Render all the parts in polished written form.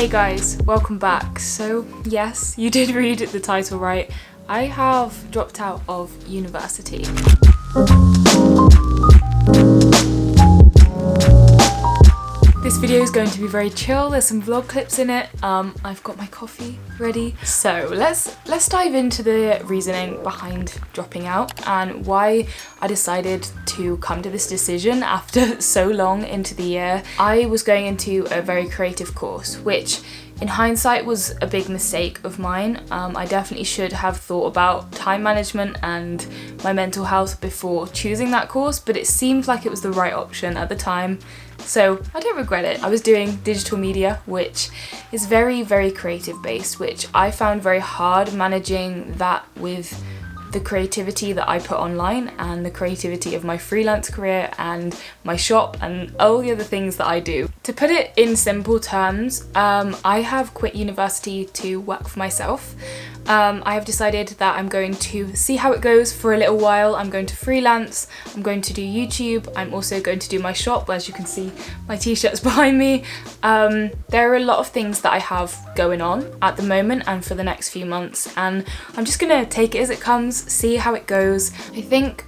Hey guys, welcome back. So yes, you did read the title right. I have dropped out of university. This video is going to be very chill. There's some vlog clips in it. I've got my coffee ready. So let's dive into the reasoning behind dropping out and why I decided to come to this decision after so long into the year. I was going into a very creative course, which in hindsight was a big mistake of mine. I definitely should have thought about time management and my mental health before choosing that course, but it seemed like it was the right option at the time. So I don't regret it. I was doing digital media, which is very, very creative based, which I found very hard managing that with the creativity that I put online and the creativity of my freelance career and my shop and all the other things that I do. To put it in simple terms, I have quit university to work for myself. I have decided that I'm going to see how it goes for a little while. I'm going to freelance, I'm going to do YouTube, I'm also going to do my shop. As you can see, my t-shirts behind me. There are a lot of things that I have going on at the moment and for the next few months, and I'm just gonna take it as it comes, see how it goes. I think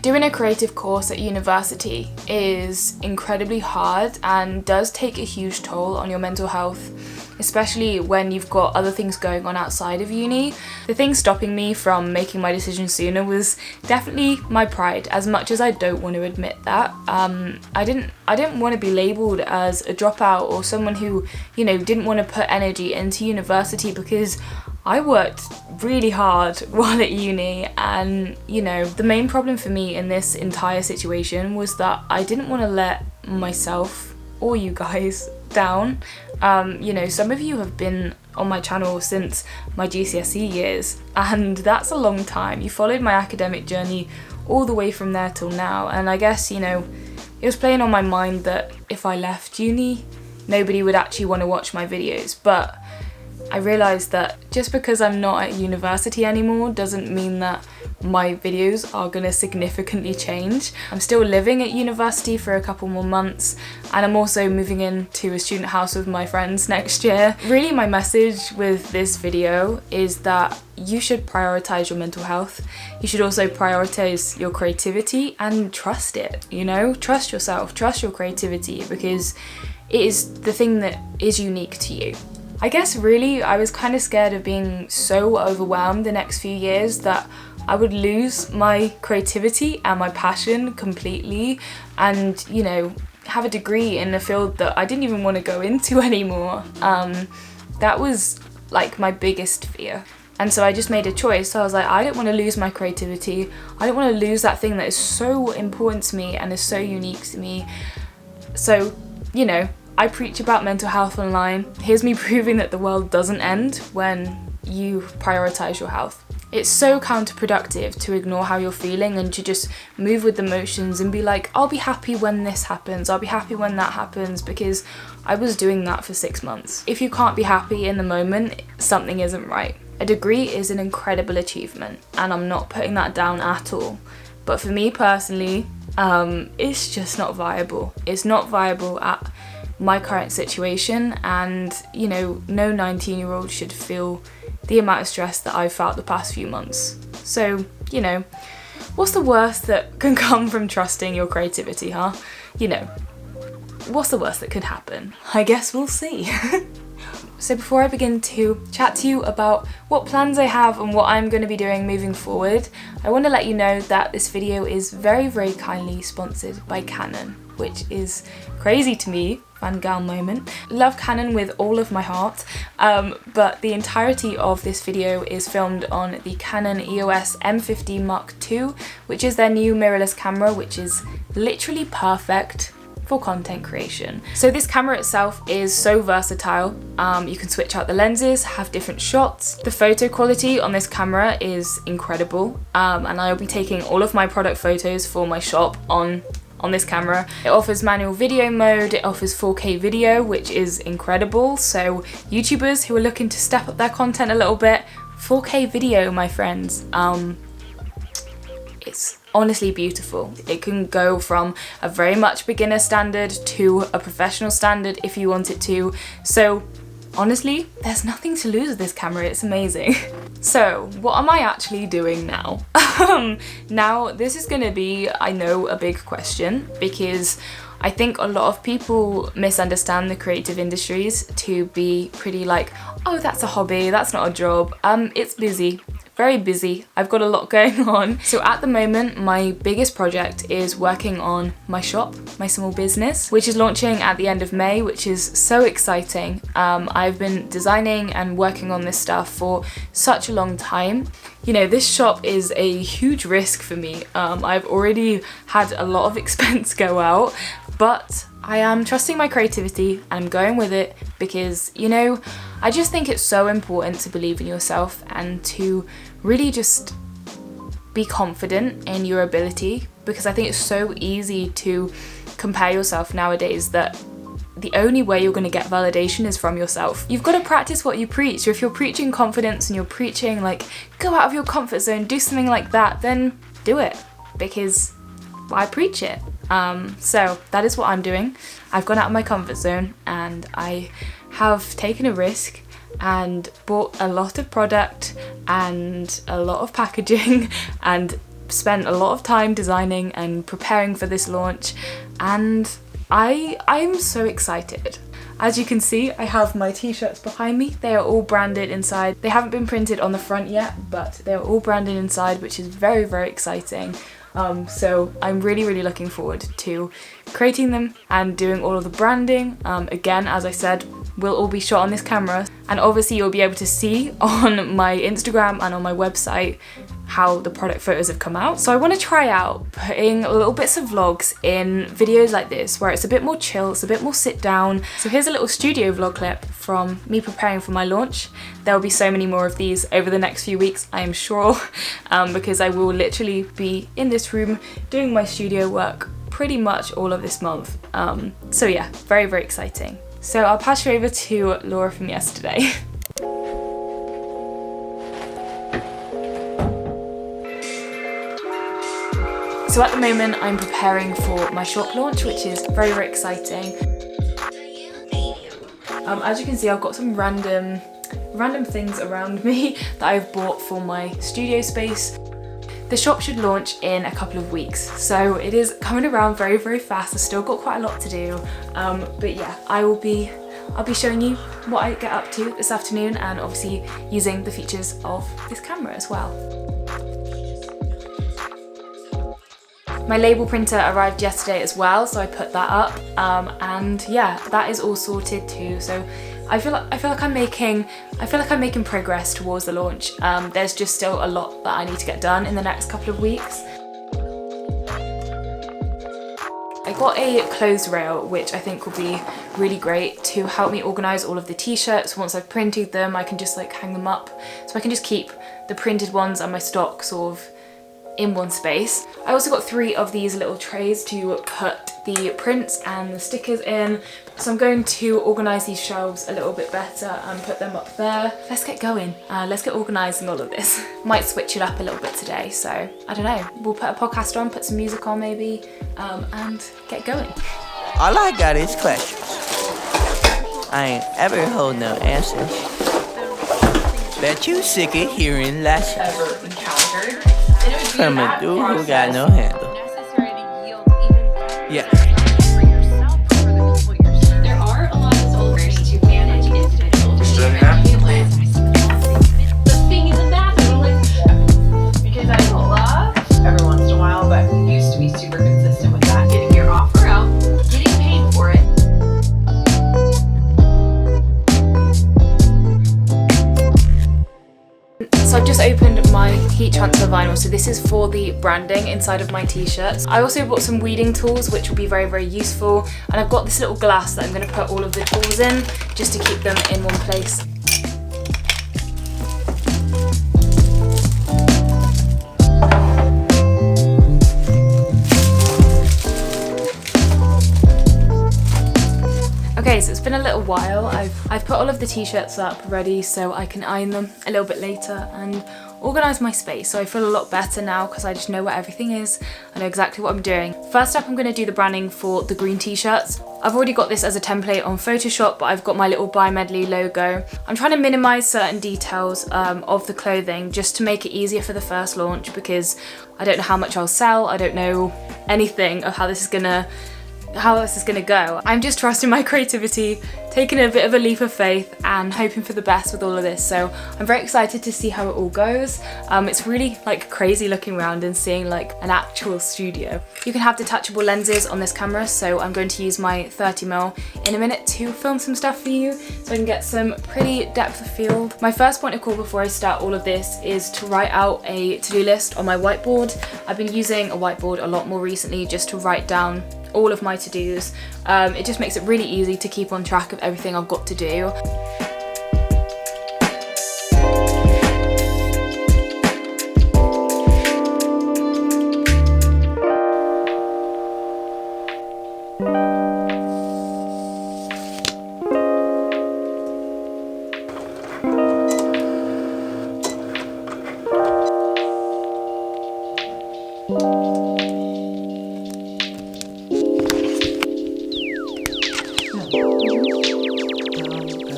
doing a creative course at university is incredibly hard and does take a huge toll on your mental health, especially when you've got other things going on outside of uni. The thing stopping me from making my decision sooner was definitely my pride, as much as I don't want to admit that. I didn't want to be labelled as a dropout or someone who, didn't want to put energy into university, because I worked really hard while at uni, and the main problem for me in this entire situation was that I didn't want to let myself or you guys down. Some of you have been on my channel since my GCSE years, and that's a long time. You followed my academic journey all the way from there till now, and I guess, it was playing on my mind that if I left uni, nobody would actually want to watch my videos. But I realised that just because I'm not at university anymore doesn't mean that my videos are going to significantly change. I'm still living at university for a couple more months, and I'm also moving into a student house with my friends next year. Really, my message with this video is that you should prioritise your mental health. You should also prioritise your creativity and trust it, Trust yourself, trust your creativity, because it is the thing that is unique to you. I guess really I was kind of scared of being so overwhelmed the next few years that I would lose my creativity and my passion completely, and have a degree in a field that I didn't even want to go into anymore. That was like my biggest fear. And so I just made a choice. So I was like, I don't want to lose my creativity. I don't want to lose that thing that is so important to me and is so unique to me. So, I preach about mental health online. Here's me proving that the world doesn't end when you prioritise your health. It's so counterproductive to ignore how you're feeling and to just move with the motions and be like, I'll be happy when this happens, I'll be happy when that happens, because I was doing that for 6 months. If you can't be happy in the moment, something isn't right. A degree is an incredible achievement, and I'm not putting that down at all. But for me personally, it's just not viable. It's not viable at my current situation, and no 19-year-old should feel the amount of stress that I've felt the past few months. So, what's the worst that can come from trusting your creativity, huh? What's the worst that could happen? I guess we'll see. So before I begin to chat to you about what plans I have and what I'm going to be doing moving forward, I want to let you know that this video is very, very kindly sponsored by Canon, which is crazy to me. Fangirl moment. Love Canon with all of my heart, but the entirety of this video is filmed on the Canon EOS M50 Mark II, which is their new mirrorless camera, which is literally perfect for content creation. So this camera itself is so versatile. You can switch out the lenses, have different shots. The photo quality on this camera is incredible, and I'll be taking all of my product photos for my shop on this camera. It offers manual video mode, it offers 4K video, which is incredible. So YouTubers who are looking to step up their content a little bit, 4K video, my friends. It's honestly beautiful. It can go from a very much beginner standard to a professional standard if you want it to. So honestly, there's nothing to lose with this camera, it's amazing. So, what am I actually doing now? Now, this is gonna be, I know, a big question, because I think a lot of people misunderstand the creative industries to be pretty like, oh, that's a hobby, that's not a job. It's busy. Very busy. I've got a lot going on. So at the moment, my biggest project is working on my shop, my small business, which is launching at the end of May, which is so exciting. I've been designing and working on this stuff for such a long time. You know, this shop is a huge risk for me. I've already had a lot of expense go out, but I am trusting my creativity and I'm going with it because, you know, I just think it's so important to believe in yourself and to really just be confident in your ability, because I think it's so easy to compare yourself nowadays that the only way you're going to get validation is from yourself. You've got to practice what you preach. So if you're preaching confidence and you're preaching like, go out of your comfort zone, do something like that, then do it, because I preach it. So that is what I'm doing. I've gone out of my comfort zone and I have taken a risk and bought a lot of product and a lot of packaging and spent a lot of time designing and preparing for this launch, and I'm so excited. As you can see, I have my t-shirts behind me. They are all branded inside. They haven't been printed on the front yet, but they're all branded inside, which is very, very exciting. So I'm really looking forward to creating them and doing all of the branding. Again, as I said, will all be shot on this camera, and obviously you'll be able to see on my Instagram and on my website how the product photos have come out. So I want to try out putting little bits of vlogs in videos like this where it's a bit more chill, it's a bit more sit down. So here's a little studio vlog clip from me preparing for my launch. There will be so many more of these over the next few weeks, I am sure, because I will literally be in this room doing my studio work pretty much all of this month. So yeah, very exciting. So I'll pass you over to Laura from yesterday. So at the moment I'm preparing for my shop launch, which is very exciting. As you can see, I've got some random things around me that I've bought for my studio space. The shop should launch in a couple of weeks, so it is coming around very fast. I've still got quite a lot to do, but yeah, I'll be showing you what I get up to this afternoon, and obviously using the features of this camera as well. My label printer arrived yesterday as well, so I put that up, and yeah, that is all sorted too. So I feel like I'm making progress towards the launch. There's just still a lot that I need to get done in the next couple of weeks. I got a clothes rail, which I think will be really great to help me organise all of the t-shirts. Once I've printed them, I can just like hang them up, so I can just keep the printed ones and my stock sort of in one space. I also got 3 of these little trays to put the prints and the stickers in, so I'm going to organise these shelves a little bit better and put them up there. Let's get going. Let's get organising all of this. Might switch it up a little bit today, so I don't know. We'll put a podcast on, put some music on maybe, and get going. All I got is questions. I ain't ever hold no answers. Bet you sick of hearing lessons. Ever encountered From a dude who got no handle. necessary to yield even Yeah. for yourself or for the people you're serving. There are a lot of soldiers to manage individuals. The thing is that because I love every once in a while, but used to be super consistent with that. Getting your offer out, getting paid for it. So I've just opened my heat transfer vinyl, so this is for the branding inside of my t-shirts. I also bought some weeding tools, which will be very useful, and I've got this little glass that I'm going to put all of the tools in, just to keep them in one place. Okay, so it's been a little while. I've put all of the t-shirts up ready so I can iron them a little bit later, and organise my space. So I feel a lot better now because I just know where everything is. I know exactly what I'm doing. First up, I'm going to do the branding for the green t-shirts. I've already got this as a template on Photoshop, but I've got my little bi-medley logo. I'm trying to minimise certain details of the clothing just to make it easier for the first launch, because I don't know how much I'll sell. I don't know anything of how this is gonna go. I'm just trusting my creativity, taking a bit of a leap of faith and hoping for the best with all of this. So I'm very excited to see how it all goes. It's really like crazy looking around and seeing like an actual studio. You can have detachable lenses on this camera, so I'm going to use my 30mm in a minute to film some stuff for you so I can get some pretty depth of field. My first point of call before I start all of this is to write out a to-do list on my whiteboard. I've been using a whiteboard a lot more recently just to write down all of my to-dos. It just makes it really easy to keep on track of everything I've got to do.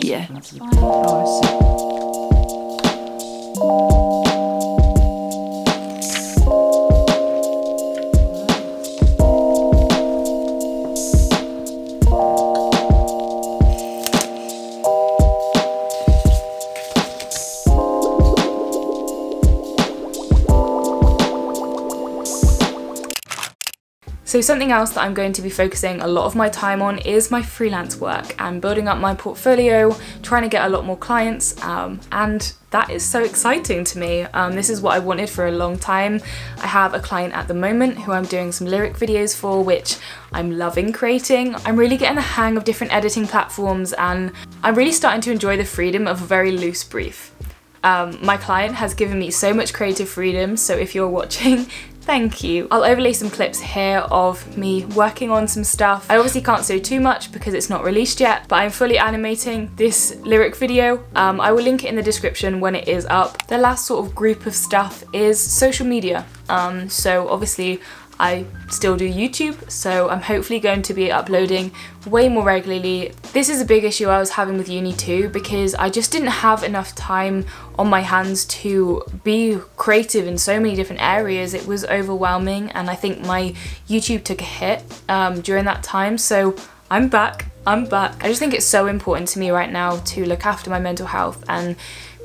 Yeah. So something else that I'm going to be focusing a lot of my time on is my freelance work and building up my portfolio, trying to get a lot more clients, and that is so exciting to me. This is what I wanted for a long time. I have a client at the moment who I'm doing some lyric videos for, which I'm loving creating. I'm really getting the hang of different editing platforms, and I'm really starting to enjoy the freedom of a very loose brief. My client has given me so much creative freedom, so if you're watching, thank you. I'll overlay some clips here of me working on some stuff. I obviously can't say too much because it's not released yet, but I'm fully animating this lyric video. I will link it in the description when it is up. The last sort of group of stuff is social media. So obviously I still do YouTube, so I'm hopefully going to be uploading way more regularly. This is a big issue I was having with uni too, because I just didn't have enough time on my hands to be creative in so many different areas. It was overwhelming, and I think my YouTube took a hit during that time, so I'm back. I just think it's so important to me right now to look after my mental health and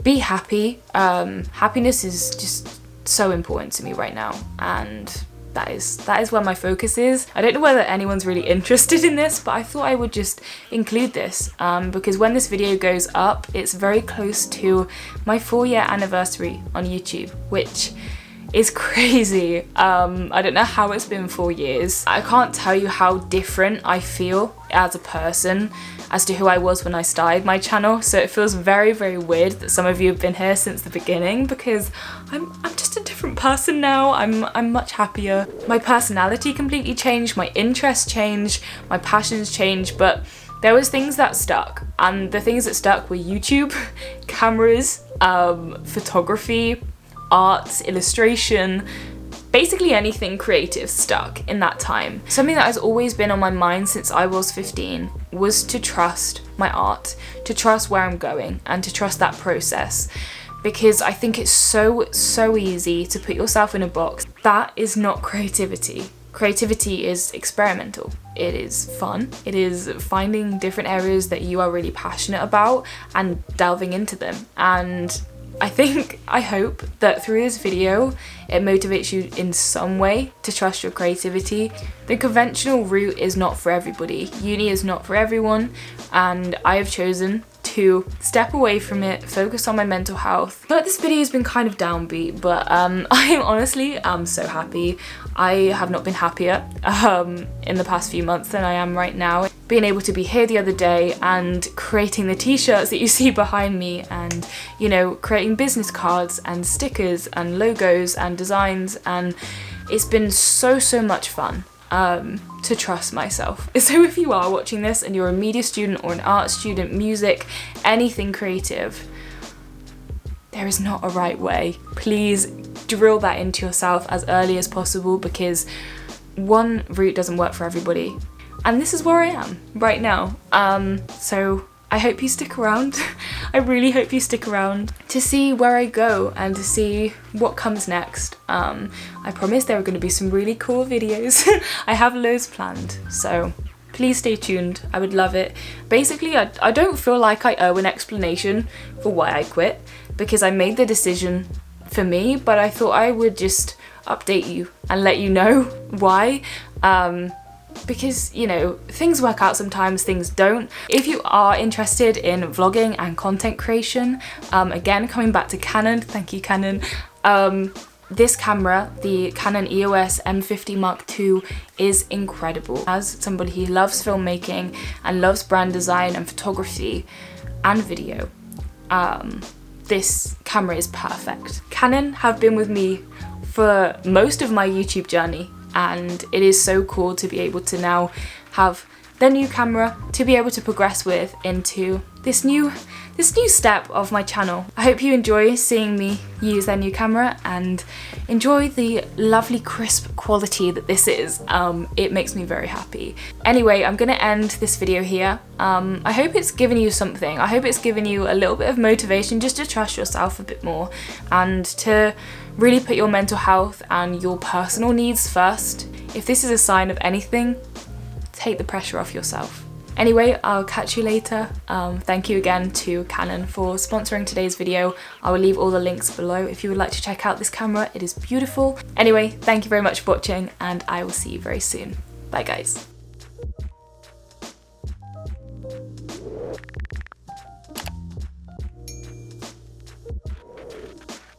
be happy. Happiness is just so important to me right now, and that is where my focus is. I don't know whether anyone's really interested in this, but I thought I would just include this because when this video goes up, it's very close to my 4-year anniversary on YouTube, which is crazy. I don't know how it's been 4 years. I can't tell you how different I feel as a person as to who I was when I started my channel, so it feels very, very weird that some of you have been here since the beginning, because I'm just a different person now. I'm much happier. My personality completely changed, my interests changed, my passions changed, but there was things that stuck, and the things that stuck were YouTube, cameras, photography, art, illustration, basically anything creative stuck in that time. Something that has always been on my mind since I was 15 was to trust my art, to trust where I'm going, and to trust that process, because I think it's so easy to put yourself in a box. That is not creativity. Creativity is experimental. It is fun. It is finding different areas that you are really passionate about and delving into them. And I hope that through this video it motivates you in some way to trust your creativity. The conventional route is not for everybody. Uni is not for everyone, and I have chosen to step away from it, focus on my mental health. But this video has been kind of downbeat, but I'm so happy. I have not been happier in the past few months than I am right now. Being able to be here the other day and creating the t-shirts that you see behind me, and you know, creating business cards and stickers and logos and designs, and it's been so much fun. To trust myself. So if you are watching this and you're a media student or an art student, music, anything creative, there is not a right way. Please drill that into yourself as early as possible, because one route doesn't work for everybody. And this is where I am right now. So I hope you stick around. I really hope you stick around to see where I go and to see what comes next. I promise there are going to be some really cool videos. I have loads planned, so please stay tuned. I would love it. Basically, I don't feel like I owe an explanation for why I quit, because I made the decision for me, but I thought I would just update you and let you know why. Because, you know, things work out sometimes, things don't. If you are interested in vlogging and content creation, again, coming back to Canon, thank you Canon, this camera, the Canon EOS M50 Mark II, is incredible. As somebody who loves filmmaking and loves brand design and photography and video, this camera is perfect. Canon have been with me for most of my YouTube journey, and it is so cool to be able to now have their new camera to be able to progress with into this new step of my channel. I hope you enjoy seeing me use their new camera and enjoy the lovely crisp quality that this is. It makes me very happy. Anyway, I'm gonna end this video here. I hope it's given you something. I hope it's given you a little bit of motivation just to trust yourself a bit more and to really put your mental health and your personal needs first. If this is a sign of anything, take the pressure off yourself. Anyway, I'll catch you later. Thank you again to Canon for sponsoring today's video. I will leave all the links below if you would like to check out this camera. It is beautiful. Anyway, thank you very much for watching, and I will see you very soon. Bye guys.